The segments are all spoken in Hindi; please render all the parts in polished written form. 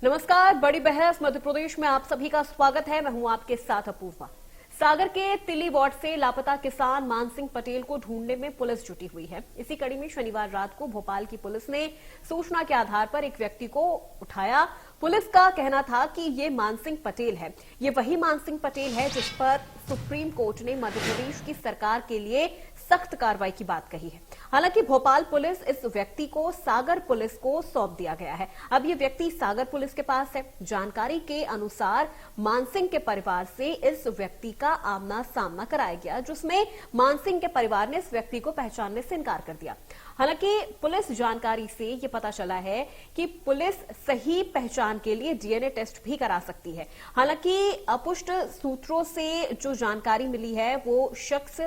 नमस्कार, बड़ी बहस मध्य प्रदेश में आप सभी का स्वागत है। मैं हूं आपके साथ अपूर्वा। सागर के तिल्ली वार्ड से लापता किसान मान सिंह पटेल को ढूंढने में पुलिस जुटी हुई है। इसी कड़ी में शनिवार रात को भोपाल की पुलिस ने सूचना के आधार पर एक व्यक्ति को उठाया। पुलिस का कहना था कि ये मान सिंह पटेल है। ये वही मान सिंह पटेल है जिस पर सुप्रीम कोर्ट ने मध्य प्रदेश की सरकार के लिए सख्त कार्रवाई की बात कही है। हालांकि भोपाल पुलिस इस व्यक्ति को सागर पुलिस को सौंप दिया गया है। अब ये व्यक्ति सागर पुलिस के पास है। जानकारी के अनुसार मान सिंह के परिवार से इस व्यक्ति का आमना सामना कराया गया, जिसमें मान सिंह के परिवार ने इस व्यक्ति को पहचानने से इनकार कर दिया। हालांकि पुलिस जानकारी से ये पता चला है कि पुलिस सही पहचान के लिए डीएनए टेस्ट भी करा सकती है। हालांकि अपुष्ट सूत्रों से जो जानकारी मिली है वो शख्स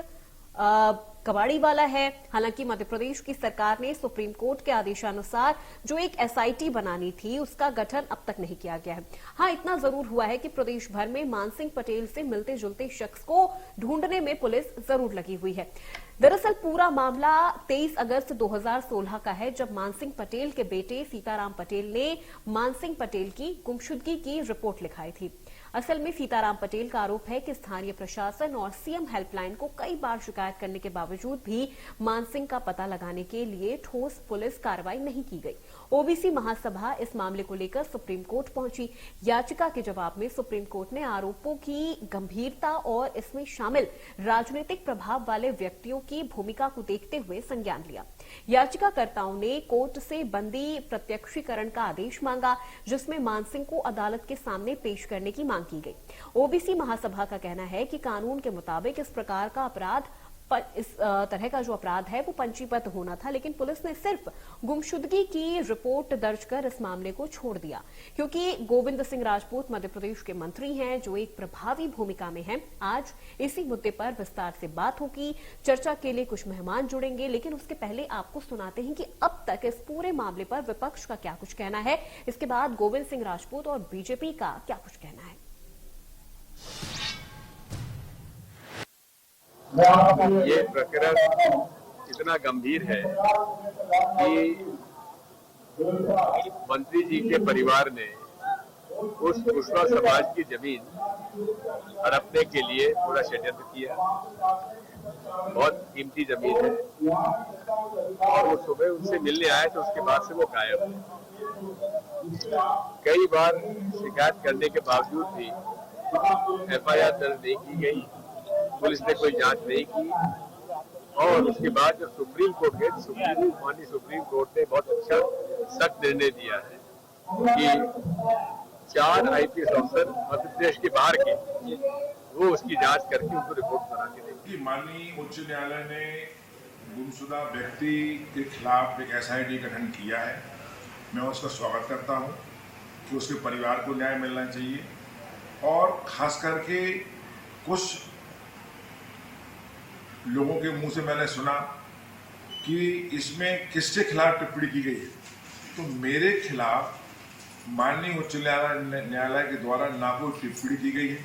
कबाड़ी वाला है। हालांकि मध्य प्रदेश की सरकार ने सुप्रीम कोर्ट के आदेशानुसार जो एक एसआईटी बनानी थी उसका गठन अब तक नहीं किया गया है। हाँ, इतना जरूर हुआ है कि प्रदेश भर में मान सिंह पटेल से मिलते जुलते शख्स को ढूंढने में पुलिस जरूर लगी हुई है। दरअसल पूरा मामला 23 अगस्त 2016 का है, जब मान सिंह पटेल के बेटे सीताराम पटेल ने मान सिंह पटेल की गुमशुदगी की रिपोर्ट लिखाई थी। असल में सीताराम पटेल का आरोप है कि स्थानीय प्रशासन और सीएम हेल्पलाइन को कई बार शिकायत करने के बावजूद भी मान सिंह का पता लगाने के लिए ठोस पुलिस कार्रवाई नहीं की गई। ओबीसी महासभा इस मामले को लेकर सुप्रीम कोर्ट पहुंची। याचिका के जवाब में सुप्रीम कोर्ट ने आरोपों की गंभीरता और इसमें शामिल राजनीतिक प्रभाव वाले व्यक्तियों की भूमिका को देखते हुए संज्ञान लिया। याचिकाकर्ताओं ने कोर्ट से बंदी प्रत्यक्षीकरण का आदेश मांगा, जिसमें मान सिंह को अदालत के सामने पेश करने की मांग की गई। ओबीसी महासभा का कहना है कि कानून के मुताबिक इस प्रकार का अपराध, इस तरह का जो अपराध है वो पंजीबद्ध होना था, लेकिन पुलिस ने सिर्फ गुमशुदगी की रिपोर्ट दर्ज कर इस मामले को छोड़ दिया, क्योंकि गोविंद सिंह राजपूत मध्य प्रदेश के मंत्री हैं जो एक प्रभावी भूमिका में हैं। आज इसी मुद्दे पर विस्तार से बात होगी। चर्चा के लिए कुछ मेहमान जुड़ेंगे, लेकिन उसके पहले आपको सुनाते हैं कि अब तक इस पूरे मामले पर विपक्ष का क्या कुछ कहना है। इसके बाद गोविंद सिंह राजपूत और बीजेपी का क्या कुछ कहना है। ये प्रकरण इतना गंभीर है कि मंत्री जी के परिवार ने उस कुशवाहा समाज की जमीन हड़पने के लिए पूरा षड्यंत्र किया। बहुत कीमती जमीन है और वो सुबह उनसे मिलने आए तो उसके बाद से वो गायब है। कई बार शिकायत करने के बावजूद भी एफआईआर दर्ज नहीं की गई, पुलिस ने कोई जांच नहीं की। और उसके बाद जब सुप्रीम कोर्ट गए, सुप्रीम कोर्ट ने बहुत अच्छा सख्त निर्णय दिया है कि 4 आईपीएस अफसर मध्य प्रदेश के बाहर के वो उसकी जांच करके उनको रिपोर्ट बना के देंगे। माननीय उच्च न्यायालय ने गुमशुदा व्यक्ति के खिलाफ एक एसआईटी गठन किया है। मैं उसका स्वागत करता हूं कि उसके परिवार को न्याय मिलना चाहिए, और खास करके कुछ लोगों के मुंह से मैंने सुना कि इसमें किसके खिलाफ टिप्पणी की गई है। तो मेरे खिलाफ माननीय उच्च न्यायालय के द्वारा ना कोई टिप्पणी की गई है,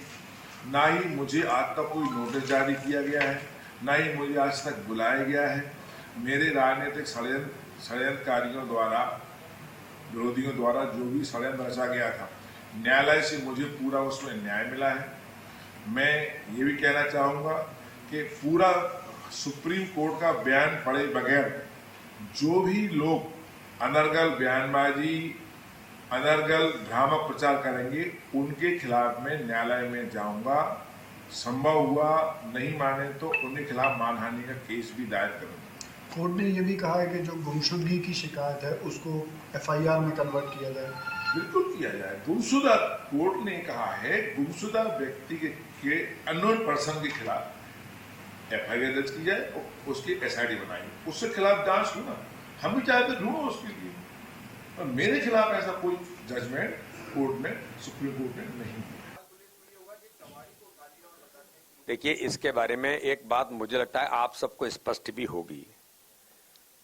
ना ही मुझे आज तक कोई नोटिस जारी किया गया है, ना ही मुझे आज तक बुलाया गया है। मेरे राजनीतिक षड्यंत्रकारियों द्वारा, विरोधियों द्वारा जो भी षड्यंत्र रचा गया था, न्यायालय से मुझे पूरा उसमें न्याय मिला है। मैं ये भी कहना चाहूँगा कि पूरा सुप्रीम कोर्ट का बयान पढ़े बगैर जो भी लोग अनर्गल बयानबाजी, अनर्गल भ्रामक प्रचार करेंगे, उनके खिलाफ मैं न्यायालय में जाऊंगा। संभव हुआ नहीं माने तो उनके खिलाफ मानहानि का केस भी दायर करूंगा। कोर्ट ने यह भी कहा है कि जो गुमशुदगी की शिकायत है उसको एफआईआर में कन्वर्ट किया जाए। बिल्कुल किया जाए। गुमशुदा, कोर्ट ने कहा है गुमशुदा व्यक्ति के अननोन पर्सन के खिलाफ एफआईआर दर्ज की जाए और उसकी एसआईटी बनाई, उसके खिलाफ जांच हो ना। हम भी चाहते ढूंढो उसके लिए, और मेरे खिलाफ ऐसा कोई जजमेंट कोर्ट ने, सुप्रीम कोर्ट ने नहीं दिया। देखिए, इसके बारे में एक बात मुझे लगता है आप सबको स्पष्ट भी होगी।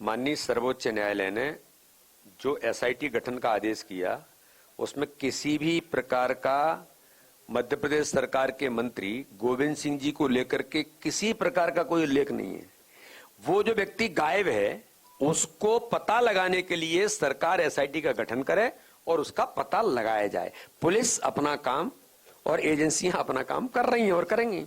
माननीय सर्वोच्च न्यायालय ने जो एसआईटी गठन का आदेश किया, उसमें किसी भी प्रकार का मध्य प्रदेश सरकार के मंत्री गोविंद सिंह जी को लेकर के किसी प्रकार का कोई उल्लेख नहीं है। वो जो व्यक्ति गायब है उसको पता लगाने के लिए सरकार एसआईटी का गठन करे और उसका पता लगाया जाए। पुलिस अपना काम और एजेंसियां अपना काम कर रही हैं और करेंगी।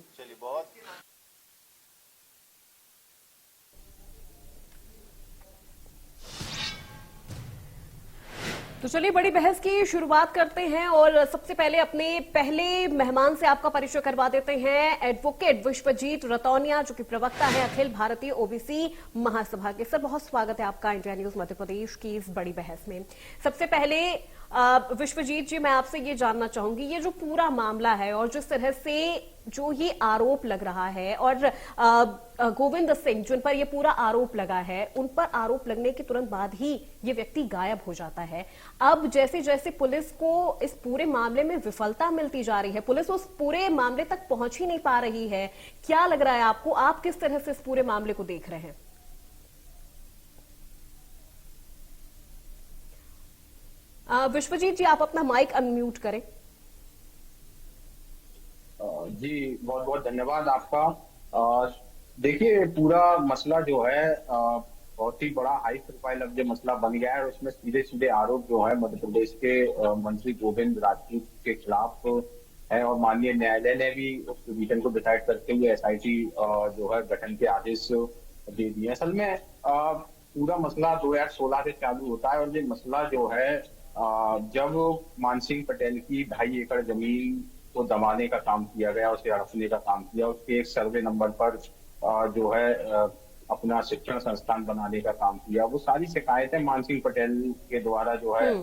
तो चलिए बड़ी बहस की शुरुआत करते हैं और सबसे पहले अपने पहले मेहमान से आपका परिचय करवा देते हैं। एडवोकेट विश्वजीत रतौनिया, जो कि प्रवक्ता है अखिल भारतीय ओबीसी महासभा के। सर, बहुत स्वागत है आपका इंडिया न्यूज मध्य प्रदेश की इस बड़ी बहस में। सबसे पहले विश्वजीत जी, मैं आपसे ये जानना चाहूंगी, ये जो पूरा मामला है और जिस तरह से जो ये आरोप लग रहा है और गोविंद सिंह जिन पर ये पूरा आरोप लगा है, उन पर आरोप लगने के तुरंत बाद ही ये व्यक्ति गायब हो जाता है। अब जैसे जैसे पुलिस को इस पूरे मामले में विफलता मिलती जा रही है, पुलिस उस पूरे मामले तक पहुंच ही नहीं पा रही है, क्या लग रहा है आपको? आप किस तरह से इस पूरे मामले को देख रहे हैं? विश्वजीत जी, आप अपना माइक अनम्यूट करें। जी बहुत बहुत धन्यवाद आपका। देखिए, पूरा मसला जो है बहुत ही बड़ा हाई प्रोफाइल अब जो मसला बन गया है और उसमें सीधे सीधे आरोप जो है मध्य प्रदेश के मंत्री गोविंद राजपूत के खिलाफ है और माननीय न्यायालय ने भी उस पिटीशन को डिसाइड करते हुए एसआईटी जो है गठन के आदेश दे दिए। असल में पूरा मसला 2016 से चालू होता है और ये मसला जो है जब मानसिंह पटेल की 2.5 एकड़ जमीन को दबाने का काम किया गया, उसे हड़पने का काम किया, उसके एक सर्वे नंबर पर जो है अपना शिक्षण संस्थान बनाने का काम किया, वो सारी शिकायतें मानसिंह पटेल के द्वारा जो है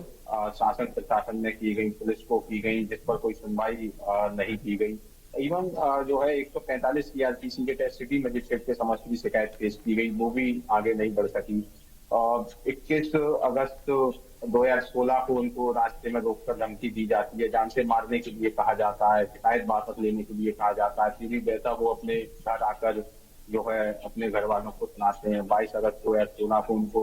शासन प्रशासन में की गई, पुलिस को की गई, जिस पर कोई सुनवाई नहीं की गई। इवन जो है 145 सीआरपीसी के टेस्ट सिटी मजिस्ट्रेट के समक्ष भी शिकायत पेश की गई, वो भी आगे नहीं बढ़ सकी। 21 अगस्त 2016 को उनको रास्ते में रोककर धमकी दी जाती है, जान से मारने के लिए कहा जाता है, शिकायत वापस लेने के लिए कहा जाता है। फिर भी बेहतर वो अपने घर आकर जो है अपने घर वालों को सुनाते हैं। 22 अगस्त 2016 को उनको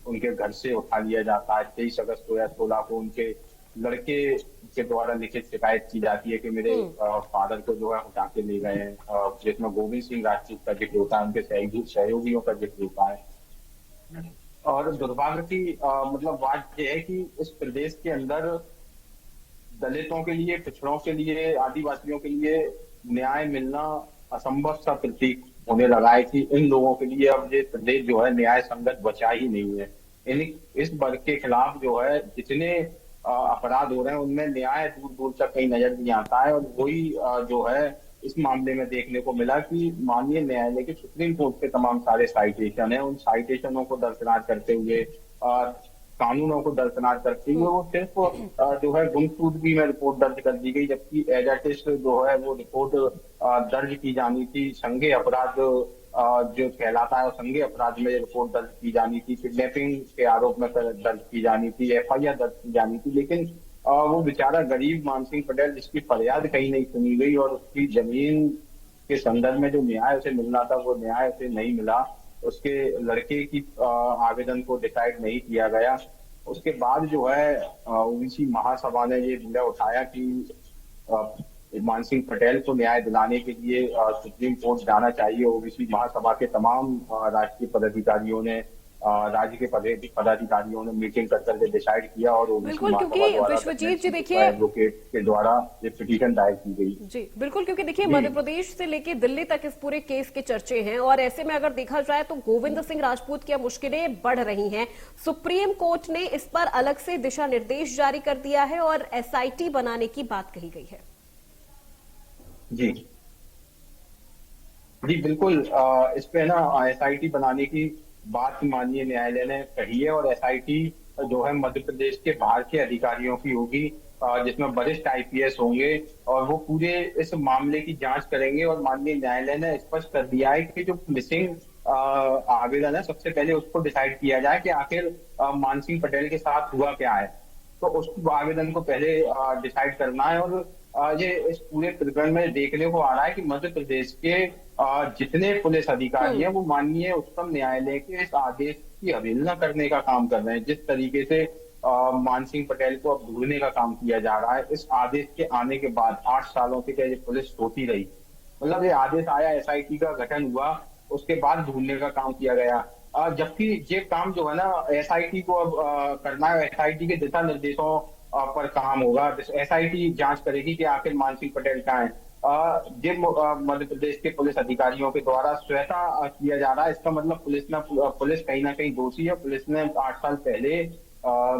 उनके घर से उठा लिया जाता है। 23 अगस्त 2016 को उनके लड़के के द्वारा लिखित शिकायत की जाती है कि मेरे फादर को जो है उठा के ले गए हैं, जिसमें गोविंद सिंह राजपूत का जिक्र होता है, उनके सहयोगियों का जिक्र होता है। और दुर्भाग्य की मतलब बात यह है कि इस प्रदेश के अंदर दलितों के लिए, पिछड़ों के लिए, आदिवासियों के लिए न्याय मिलना असंभव सा प्रतीक होने लगा है कि इन लोगों के लिए अब ये प्रदेश जो है न्याय संगत बचा ही नहीं है। इस वर्ग के खिलाफ जो है जितने अपराध हो रहे हैं उनमें न्याय दूर दूर तक कहीं नजर नहीं आता है। और वही जो है इस मामले में देखने को मिला कि माननीय न्यायालय के सुप्रीम कोर्ट के तमाम सारे साइटेशन है, उन साइटेशनों को दरकिनार करते हुए, कानूनों को दरकिनार करते हुए वो सिर्फ जो है गुमशुदगी में रिपोर्ट दर्ज कर दी गई, जबकि एजाटिस्ट जो है वो रिपोर्ट दर्ज की जानी थी। संज्ञेय अपराध जो कहलाता है, संज्ञेय अपराध में रिपोर्ट दर्ज की जानी थी, किडनैपिंग के आरोप में दर्ज की जानी थी, एफआईआर दर्ज की जानी थी। लेकिन वो बेचारा गरीब मानसिंह पटेल, जिसकी फरियाद कहीं नहीं सुनी गई और उसकी जमीन के संदर्भ में जो न्याय उसे मिलना था वो न्याय उसे नहीं मिला। उसके लड़के की आवेदन को डिसाइड नहीं किया गया। उसके बाद जो है ओबीसी महासभा ने ये मुद्दा उठाया कि मानसिंह पटेल को न्याय दिलाने के लिए सुप्रीम कोर्ट जाना चाहिए। ओबीसी महासभा के तमाम राष्ट्रीय पदाधिकारियों ने, राज्य के पदाधिकारियों ने मीटिंग करके डिसाइड किया और बिल्कुल, क्योंकि विश्वजीत जी देखिए एडवोकेट के द्वारा ये पिटीशन दायर की गई। जी बिल्कुल, क्योंकि देखिए मध्य प्रदेश से लेकर दिल्ली तक इस पूरे केस के चर्चे हैं और ऐसे में अगर देखा जाए तो गोविंद सिंह राजपूत की मुश्किलें बढ़ रही हैं। सुप्रीम कोर्ट ने इस पर अलग से दिशा निर्देश जारी कर दिया है और एसआईटी बनाने की बात कही गई है। जी जी बिल्कुल, इस पे ना एसआईटी बनाने की बात माननीय न्यायालय ने कही है और एसआईटी जो है मध्य प्रदेश के बाहर के अधिकारियों की होगी, जिसमें वरिष्ठ आईपीएस होंगे और वो पूरे इस मामले की जांच करेंगे। और माननीय न्यायालय ने स्पष्ट कर दिया है कि जो मिसिंग आवेदन है, सबसे पहले उसको डिसाइड किया जाए कि आखिर मानसिंह पटेल के साथ हुआ क्या है। तो उस आवेदन को पहले डिसाइड करना है। और ये इस पूरे प्रकरण में देखने को आ रहा है कि मध्य प्रदेश के जितने पुलिस अधिकारी हैं वो माननीय उच्चतम न्यायालय के इस आदेश की अवहेलना करने का काम कर रहे हैं। जिस तरीके से मानसिंह पटेल को अब ढूंढने का काम किया जा रहा है, इस आदेश के आने के बाद 8 सालों से क्या ये पुलिस सोती रही। मतलब ये आदेश आया, एसआईटी का गठन हुआ, उसके बाद ढूंढने का काम किया गया। जबकि ये काम जो है ना एसआईटी को अब करना है। एसआईटी के दिशा निर्देशों पर काम होगा। एसआईटी जांच करेगी कि आखिर मान सिंह पटेल कहाँ है। ये मध्य प्रदेश के पुलिस अधिकारियों के द्वारा स्वतः किया जा रहा है। इसका मतलब पुलिस कहीं ना कहीं दोषी है। पुलिस ने 8 साल पहले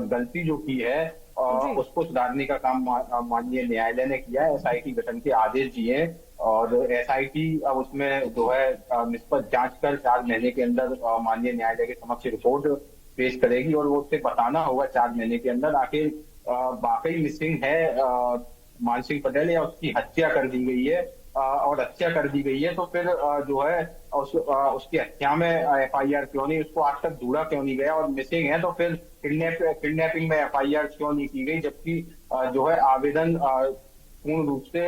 गलती जो की है उसको सुधारने का काम माननीय न्यायालय ने किया है। एसआईटी गठन के आदेश दिए हैं और एसआईटी अब उसमें जो है निष्पक्ष जांच कर 4 महीने के अंदर माननीय न्यायालय के समक्ष रिपोर्ट पेश करेगी और वो उससे बताना होगा 4 महीने के अंदर आखिर वाकई मिसिंग है मान सिंह पटेल या उसकी हत्या कर दी गई है। और हत्या कर दी गई है तो फिर जो है उसकी हत्या में एफआईआर क्यों नहीं, उसको आज तक ढूंढा क्यों नहीं गया। और मिसिंग है तो फिर किडनैपिंग में एफआईआर क्यों नहीं की गई, जबकि जो है आवेदन पूर्ण रूप से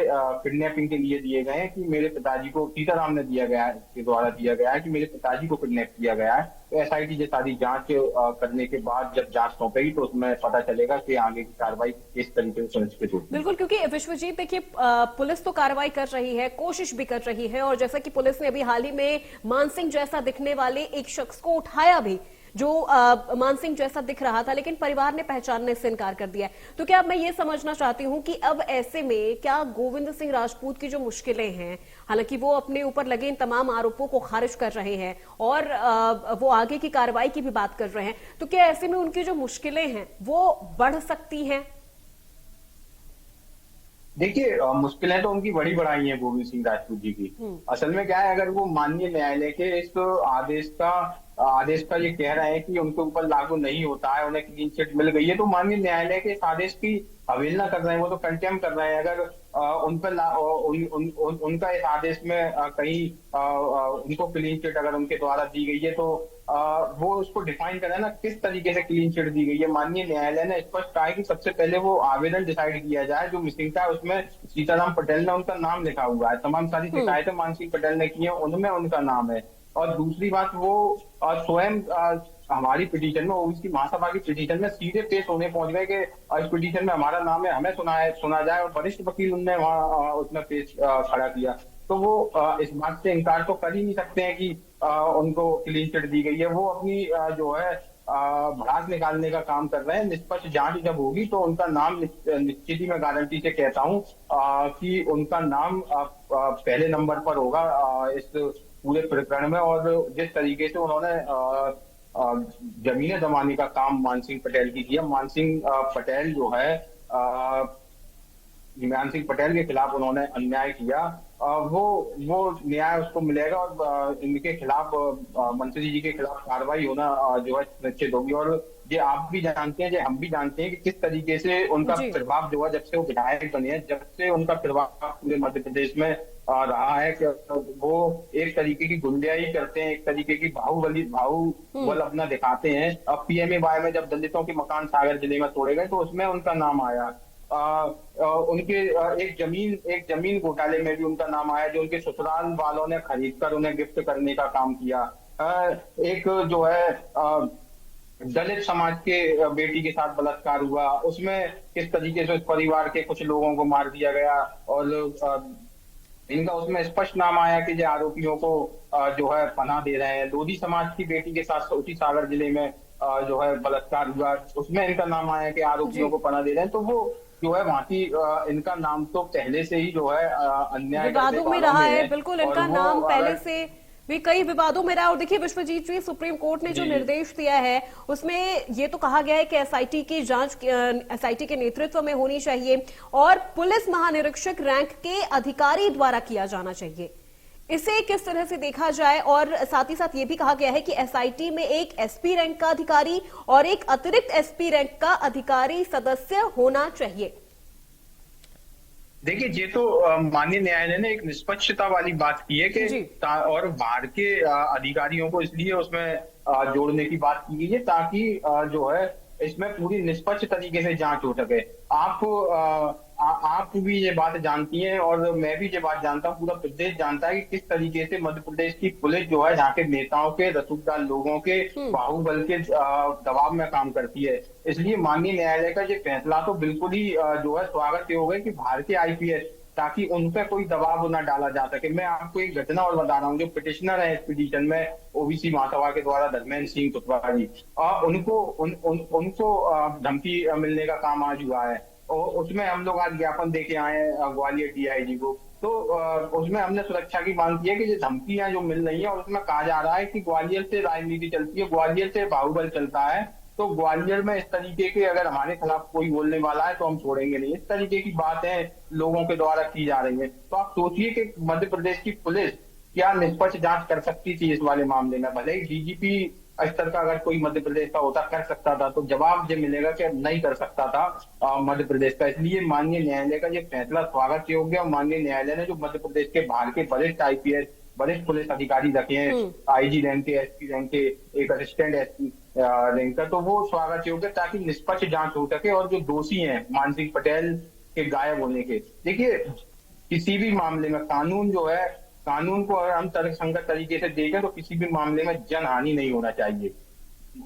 किडनैपिंग के लिए दिए गए हैं कि मेरे पिताजी को सीताराम ने दिया गया है, के द्वारा दिया गया है कि मेरे पिताजी को किडनैप किया गया है। तो एसआईटी ये सारी जांच करने के बाद जब जांच सौंपेगी तो उसमें पता चलेगा कि आगे की कार्रवाई किस तरीके से सुनिश्चित होगी। बिल्कुल, क्योंकि विश्वजीत देखिए पुलिस तो कार्रवाई कर रही है, कोशिश भी कर रही है, और जैसा कि पुलिस ने अभी हाल ही में मानसिंह जैसा दिखने वाले एक शख्स को उठाया भी जो मानसिंह जैसा दिख रहा था, लेकिन परिवार ने पहचानने से इनकार कर दिया है। तो क्या मैं ये समझना चाहती हूं कि अब ऐसे में क्या गोविंद सिंह राजपूत की जो मुश्किलें हैं, हालांकि वो अपने ऊपर लगे इन तमाम आरोपों को खारिज कर रहे हैं और वो आगे की कार्रवाई की भी बात कर रहे हैं, तो क्या ऐसे में उनकी जो मुश्किलें हैं वो बढ़ सकती हैं? देखिए मुश्किलें तो उनकी बड़ी बढ़ाई हैं गोविंद सिंह राजपूत जी की। असल में क्या है, अगर वो माननीय न्यायालय के इस आदेश का ये कह रहे हैं कि उनके ऊपर लागू नहीं होता है, उन्हें क्लीन चिट मिल गई है, तो माननीय न्यायालय के इस आदेश की अवहेलना कर रहे हैं, वो तो कंटेम कर रहे हैं। अगर उन पर उनका इस आदेश में कहीं उनको क्लीन चिट अगर उनके द्वारा दी गई है तो वो उसको डिफाइन करें ना किस तरीके से क्लीन चिट दी गई है। माननीय न्यायालय ने स्पष्ट कहा है कि सबसे पहले वो आवेदन डिसाइड किया जाए जो मिसिंग था, उसमें सीताराम पटेल ने उनका नाम लिखा हुआ है। तमाम सारी शिकायतें मान सिंह पटेल ने की है, उनमें उनका नाम है। और दूसरी बात, वो स्वयं हमारी पिटीशन में, ओबीसी महासभा की पिटीशन में सीधे पेश होने पहुंच गए कि इस पिटीशन में हमारा नाम है, हमें सुना जाए, और वरिष्ठ वकील उनने वहां उसमें पेश खड़ा किया। तो वो इस बात से इनकार तो कर ही नहीं सकते हैं कि उनको क्लीन चिट दी गई है। वो अपनी जो है भड़ास निकालने का काम कर रहे हैं। निष्पक्ष जांच जब होगी तो उनका नाम निश्चित ही मैं गारंटी से कहता हूं कि उनका नाम पहले नंबर पर होगा इस पूरे प्रकरण में। और जिस तरीके से उन्होंने जमीनें जमाने का काम मानसिंह पटेल की किया, मानसिंह पटेल जो है मानसिंह पटेल के खिलाफ उन्होंने अन्याय किया, वो न्याय उसको मिलेगा और इनके खिलाफ मंत्री जी के खिलाफ कार्रवाई होना जो है निश्चित होगी। और ये आप भी जानते हैं, ये हम भी जानते हैं कि किस तरीके से उनका प्रभाव जो है जब से वो विधायक बने हैं, जब से उनका प्रभाव पूरे मध्य प्रदेश में रहा है कि वो एक तरीके की गुंडाई करते हैं, एक तरीके की बाहुबल अपना दिखाते हैं। अब पीएमए में जब दलितों के मकान सागर जिले में तोड़े गए तो उसमें उनका नाम आया। उनके एक जमीन घोटाले में भी उनका नाम आया जो उनके ससुराल वालों ने खरीदकर उन्हें गिफ्ट करने का काम किया। एक जो है दलित समाज के बेटी के साथ बलात्कार हुआ, उसमें किस तरीके से उस परिवार के कुछ लोगों को मार दिया गया और इनका उसमें स्पष्ट नाम आया कि जो आरोपियों को जो है पनाह दे रहे हैं। लोधी समाज की बेटी के साथ उसी सागर जिले में जो है बलात्कार हुआ, उसमें इनका नाम आया कि आरोपियों को पनाह दे रहे हैं। तो वो जो है वहां की इनका नाम तो पहले से ही जो है अन्याय विवादों में रहा है। बिल्कुल, इनका नाम पहले से भी कई विवादों में रहा। और देखिए विश्वजीत जी, सुप्रीम कोर्ट ने जो निर्देश दिया है उसमें ये तो कहा गया है कि एसआईटी की जांच एसआईटी के नेतृत्व में होनी चाहिए और पुलिस महानिरीक्षक रैंक के अधिकारी द्वारा किया जाना चाहिए। इसे किस तरह से देखा जाए? और साथ ही साथ ये भी कहा गया है कि एसआईटी में एक एसपी रैंक का अधिकारी और एक अतिरिक्त एसपी रैंक का अधिकारी सदस्य होना चाहिए। देखिए, ये तो माननीय न्यायालय ने एक निष्पक्षता वाली बात की है कि और बाहर के अधिकारियों को इसलिए उसमें जोड़ने की बात की गई है ताकि जो है इसमें पूरी निष्पक्ष तरीके से जांच हो सके। आप भी ये बात जानती हैं और मैं भी ये बात जानता हूँ, पूरा प्रदेश जानता है कि किस तरीके से मध्य प्रदेश की पुलिस जो है यहाँ के नेताओं के, रसूखदार लोगों के बाहुबल के दबाव में काम करती है। इसलिए माननीय न्यायालय का ये फैसला तो बिल्कुल ही जो है स्वागत योग्य है कि बाहर के आईपीएस ताकि उन पर कोई दबाव न डाला जा सके। मैं आपको एक घटना और बता रहा हूँ, जो पिटिशनर है इस पिटीशन में ओबीसी महासभा के द्वारा धर्मेंद्र सिंह कुशवाहा, उनको धमकी मिलने का काम आज हुआ है, और उसमें हम लोग आज ज्ञापन देके आए हैं ग्वालियर डीआईजी को। तो उसमें हमने सुरक्षा की मांग की है कि ये धमकियां जो मिल रही है, और उसमें कहा जा रहा है कि ग्वालियर से राजनीति चलती है, ग्वालियर से बाहुबल चलता है, तो ग्वालियर में इस तरीके के अगर हमारे खिलाफ कोई बोलने वाला है तो हम छोड़ेंगे नहीं। इस तरीके की बातें लोगों के द्वारा की जा रही है। तो आप सोचिए कि मध्य प्रदेश की पुलिस क्या निष्पक्ष जांच कर सकती थी इस वाले मामले में। भले ही डीजीपी स्तर का अगर कोई मध्य प्रदेश का होता, कर सकता था, तो जवाब ये मिलेगा कि नहीं कर सकता था मध्य प्रदेश का। इसलिए माननीय न्यायालय का ये फैसला स्वागत योग्य है। माननीय न्यायालय ने जो मध्य प्रदेश के बाहर के वरिष्ठ आईपीएस, वरिष्ठ पुलिस अधिकारी रखे हैं, आईजी रैंक के, एसपी रैंक के, एक असिस्टेंट एसपी रैंक का, तो वो स्वागत योग्य, ताकि निष्पक्ष जांच हो सके। और जो दोषी हैं मानसिंह पटेल के गायब होने के, देखिए किसी भी मामले में कानून जो है, कानून को अगर हम तर्कसंगत तरीके से देखें तो किसी भी मामले में जनहानि नहीं होना चाहिए,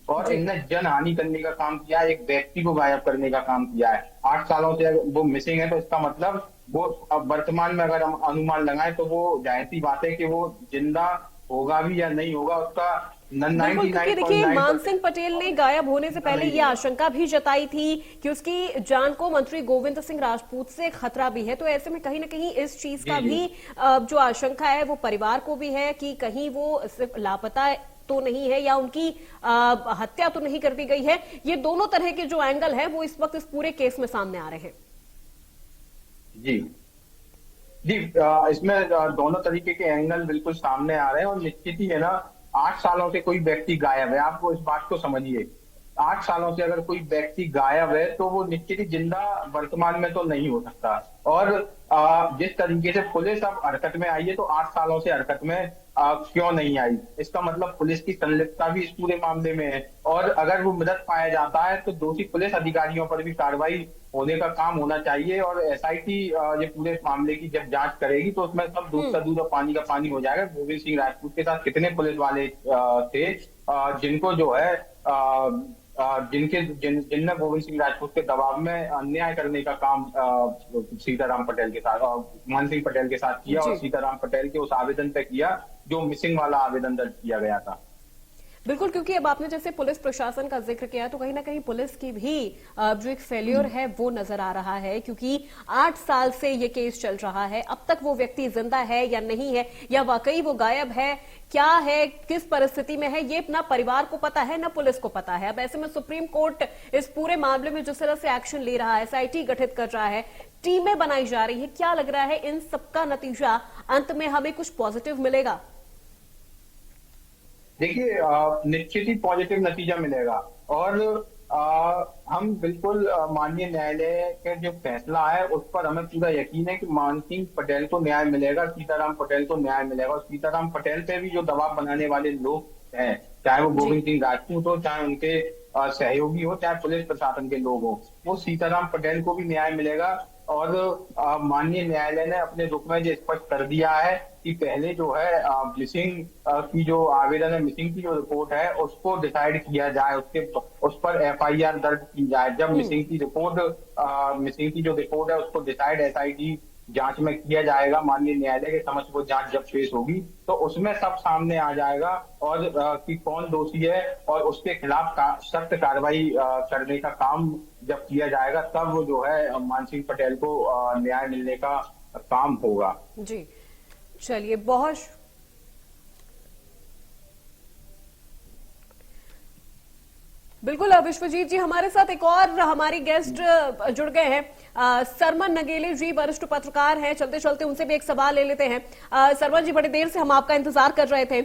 और इनने जनहानि करने का काम किया है, एक व्यक्ति को गायब करने का काम किया है। 8 सालों से वो मिसिंग है, तो इसका मतलब वो अब वर्तमान में अगर हम अनुमान लगाएं तो वो जाहिर सी बात है कि वो जिंदा होगा भी या नहीं होगा, उसका बिल्कुल, क्योंकि देखिए मानसिंह पटेल ने गायब होने से पहले ये आशंका भी जताई थी कि उसकी जान को मंत्री गोविंद सिंह राजपूत से खतरा भी है। तो ऐसे में कहीं ना कहीं इस चीज का भी जो आशंका है वो परिवार को भी है कि कहीं वो सिर्फ लापता तो नहीं है या उनकी हत्या तो नहीं कर दी गई है। ये दोनों तरह के जो एंगल है वो इस वक्त इस पूरे केस में सामने आ रहे हैं। जी जी, इसमें दोनों तरीके के एंगल बिल्कुल सामने आ रहे हैं, और निश्चित ही है ना, 8 सालों से कोई व्यक्ति गायब है, आपको इस बात को समझिए। 8 सालों से अगर कोई व्यक्ति गायब है तो वो निश्चित ही जिंदा वर्तमान में तो नहीं हो सकता। और जिस तरीके से पुलिस अब हरकत में आई है, तो 8 सालों से हरकत में क्यों नहीं आई, इसका मतलब पुलिस की संलिप्तता भी इस पूरे मामले में है। और अगर वो मृत पाया जाता है तो दोषी पुलिस अधिकारियों पर भी कार्रवाई होने का काम होना चाहिए। और एसआईटी ये पूरे मामले की जब जांच करेगी तो उसमें सब दूध का दूध और पानी का पानी हो जाएगा। गोविंद सिंह राजपूत के साथ कितने पुलिस वाले थे जिनको जो है जिनने गोविंद सिंह राजपूत के दबाव में अन्याय करने का काम सीताराम पटेल के साथ, मानसिंह पटेल के साथ किया, और सीताराम पटेल के उस आवेदन पे किया जो मिसिंग वाला आवेदन दर्ज किया गया था। बिल्कुल, क्योंकि अब आपने जैसे पुलिस प्रशासन का जिक्र किया तो कहीं ना कहीं पुलिस की भी जो एक फेल्योर है वो नजर आ रहा है, क्योंकि 8 साल से ये केस चल रहा है। अब तक वो व्यक्ति जिंदा है या नहीं है, या वाकई वो गायब है, क्या है, किस परिस्थिति में है, ये ना परिवार को पता है ना पुलिस को पता है। अब ऐसे में सुप्रीम कोर्ट इस पूरे मामले में जिस तरह से एक्शन ले रहा है, एसआईटी गठित कर रहा है, टीमें बनाई जा रही है, क्या लग रहा है इन सबका नतीजा अंत में हमें कुछ पॉजिटिव मिलेगा? देखिए निश्चित ही पॉजिटिव नतीजा मिलेगा, और हम बिल्कुल माननीय न्यायालय का जो फैसला है उस पर हमें पूरा यकीन है कि मानसिंह पटेल को न्याय मिलेगा, सीताराम पटेल को न्याय मिलेगा। और सीताराम पटेल पे भी जो दबाव बनाने वाले लोग हैं, चाहे वो गोविंद सिंह राजपूत हो, चाहे उनके सहयोगी हो, चाहे पुलिस प्रशासन के लोग हो, वो सीताराम पटेल को भी न्याय मिलेगा। और माननीय न्यायालय ने अपने रुख में जो स्पष्ट कर दिया है कि पहले जो है मिसिंग की जो आवेदन है, मिसिंग की जो रिपोर्ट है उसको डिसाइड किया जाए, उस पर एफआईआर दर्ज की जाए। जब मिसिंग की जो रिपोर्ट है उसको डिसाइड एसआईटी जांच में किया जाएगा, माननीय न्यायालय के समक्ष वो जांच जब पेश होगी तो उसमें सब सामने आ जाएगा, और कि कौन दोषी है, और उसके खिलाफ सख्त कार्रवाई करने का काम जब किया जाएगा, तब वो जो है मानसिंह पटेल को न्याय मिलने का काम होगा। जी चलिए, बहुत बिल्कुल। विश्वजीत जी हमारे साथ एक और हमारी गेस्ट जुड़ गए हैं, सरमन नगेले जी, वरिष्ठ पत्रकार हैं। चलते चलते उनसे भी एक सवाल ले लेते हैं। सरमन जी, बड़ी देर से हम आपका इंतजार कर रहे थे।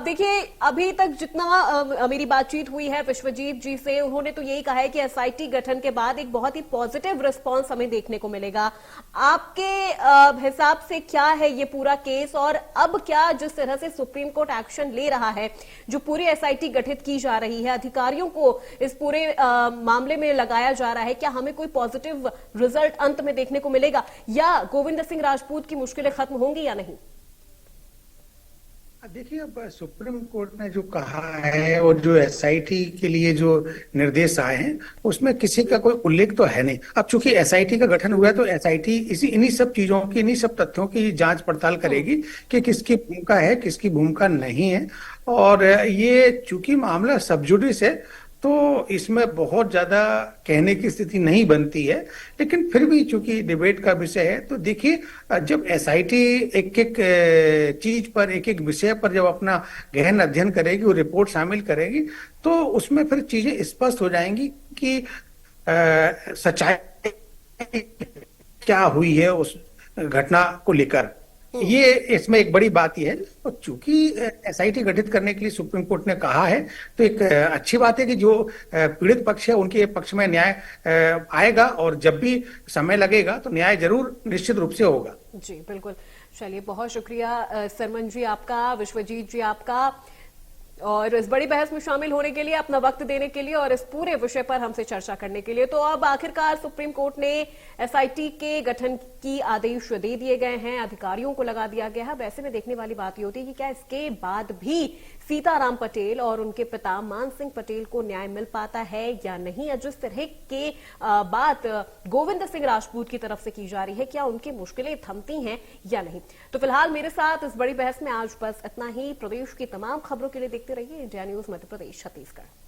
देखिए, अभी तक जितना मेरी बातचीत हुई है विश्वजीत जी से, उन्होंने तो यही कहा है कि एसआईटी गठन के बाद एक बहुत ही पॉजिटिव रिस्पॉन्स हमें देखने को मिलेगा। आपके हिसाब से क्या है ये पूरा केस, और अब क्या जिस तरह से सुप्रीम कोर्ट एक्शन ले रहा है, जो पूरी एसआईटी गठित की जा रही है, अधिकारियों को इस पूरे मामले में लगाया जा रहा है, क्या हमें कोई पॉजिटिव रिजल्ट अंत में देखने को मिलेगा, या गोविंद सिंह राजपूत की मुश्किलें खत्म होंगी या नहीं? देखिए, अब सुप्रीम कोर्ट ने जो कहा है और जो एसआईटी के लिए जो निर्देश आए हैं उसमें किसी का कोई उल्लेख तो है नहीं। अब चूंकि एसआईटी का गठन हुआ है तो एसआईटी इन्हीं सब चीजों की, इन्हीं सब तथ्यों की जांच पड़ताल करेगी कि किसकी भूमिका है, किसकी भूमिका नहीं है। और ये चूंकि मामला सब जुडिस है तो इसमें बहुत ज्यादा कहने की स्थिति नहीं बनती है, लेकिन फिर भी चूंकि डिबेट का विषय है तो देखिए, जब एसआईटी एक एक चीज पर, एक एक विषय पर जब अपना गहन अध्ययन करेगी और रिपोर्ट शामिल करेगी तो उसमें फिर चीजें स्पष्ट हो जाएंगी कि सच्चाई क्या हुई है उस घटना को लेकर। ये इसमें एक बड़ी बात यह है, और चूंकि एसआईटी गठित करने के लिए सुप्रीम कोर्ट ने कहा है तो एक अच्छी बात है कि जो पीड़ित पक्ष है उनके पक्ष में न्याय आएगा, और जब भी समय लगेगा तो न्याय जरूर निश्चित रूप से होगा। जी बिल्कुल। चलिए, बहुत शुक्रिया सरमन जी आपका, विश्वजीत जी आपका, और इस बड़ी बहस में शामिल होने के लिए, अपना वक्त देने के लिए और इस पूरे विषय पर हमसे चर्चा करने के लिए। तो अब आखिरकार सुप्रीम कोर्ट ने एसआईटी के गठन की आदेश दे दिए गए हैं, अधिकारियों को लगा दिया गया है। वैसे में देखने वाली बात ये होती है कि क्या इसके बाद भी सीताराम पटेल और उनके पिता मान सिंह पटेल को न्याय मिल पाता है या नहीं, या जिस तरह के बात गोविंद सिंह राजपूत की तरफ से की जा रही है, क्या उनकी मुश्किलें थमती हैं या नहीं। तो फिलहाल मेरे साथ इस बड़ी बहस में आज बस इतना ही। प्रदेश की तमाम खबरों के लिए देखते रहिए इंडिया न्यूज मध्य प्रदेश छत्तीसगढ़।